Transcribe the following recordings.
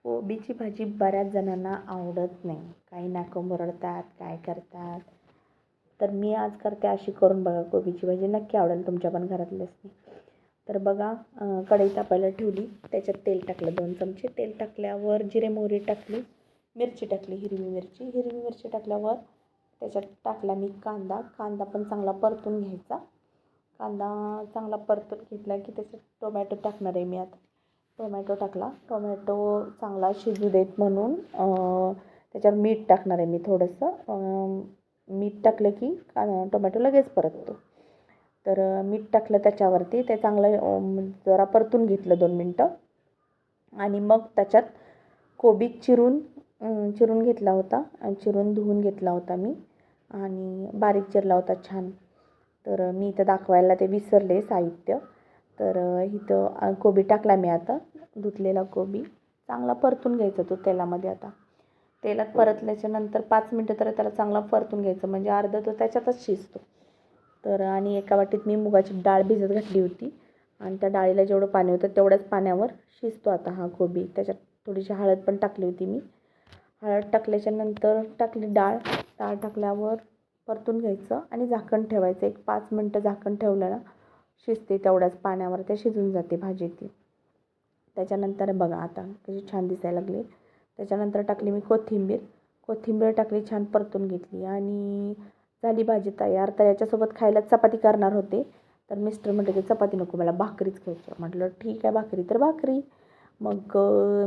कोबीची भाजी बऱ्याच जणांना आवडत नाही. काही नाकं मुरडतात, काय करतात. तर मी आज करते अशी करून बघा कोबीची भाजी. नक्की आवडेल तुमच्या पण घरातल्यासनी. तर बघा कढई तापायला ठेवली. त्याच्यात तेल टाकलं 2 चमचे. तेल टाकल्यावर जिरे मोहरी टाकली. मिरची टाकली, हिरवी मिरची. हिरवी मिरची टाकल्यावर त्याच्यात टाकला मी कांदा. कांदा पण चांगला परतून घ्यायचा. कांदा चांगला परतून घेतला की त्याच्यात टोमॅटो टाकणार आहे मी आता. टोमॅटो टाकला. टोमॅटो चांगला शिजू देत म्हणून त्याच्यावर मीठ टाकणार आहे मी थोडंसं. मीठ टाकलं की टोमॅटो लगेच परततो. तर मीठ टाकलं त्याच्यावरती. ते चांगलं जरा परतून घेतलं 2 मिनटं. आणि मग त्याच्यात कोबी चिरून घेतला होता. चिरून धुवून घेतला होता मी आणि बारीक चिरला होता छान. तर मी इथं दाखवायला ते विसरले साहित्य. तर इथं कोबी टाकला मी आता. धुतलेला कोबी चांगला परतून घ्यायचा तो तेलामध्ये. आता तेलात परतल्याच्यानंतर 5 मिनटं तर त्याला चांगला परतून घ्यायचं, म्हणजे अर्धा तो त्याच्यातच शिजतो. तर आणि एका वाटीत मी मुगाची डाळ भिजत घातली होती आणि त्या डाळीला जेवढं पाणी होतं तेवढ्याच पाण्यावर शिजतो आता हा कोबी. त्याच्यात थोडीशी हळद पण टाकली होती मी. हळद टाकल्याच्यानंतर टाकली डाळ टाकल्यावर परतून घ्यायचं आणि झाकण ठेवायचं. एक 5 मिनटं झाकण ठेवलं ना शिजते तेवढ्याच पाण्यावर, ते शिजून जाते भाजी ती. त्याच्यानंतर बघा आता कशी छान दिसायला लागली. त्याच्यानंतर टाकली मी कोथिंबीर टाकली, छान परतून घेतली आणि झाली भाजी तयार. तर याच्यासोबत खायला चपाती करणार होते. तर मिस्टर म्हटले की चपाती नको, मला भाकरीच खायची. म्हटलं ठीक आहे, भाकरी तर भाकरी. मग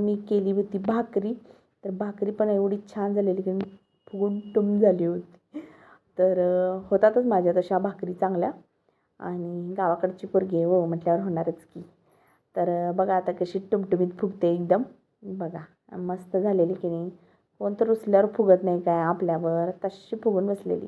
मी केली होती भाकरी. तर भाकरी पण एवढी छान झालेली की फुगून टुम झाली होती. तर होतातच माझ्या तशा भाकरी चांगल्या. आणि गावाकडची पोरगी आहे हो म्हटल्यावर होणारच की. तर बघा आता कशी टुमटुमीत फुगते एकदम. बघा मस्त झालेली की नाही. कोण तर रुसल्यावर फुगत नाही काय आपल्यावर, तशी फुगून बसलेली.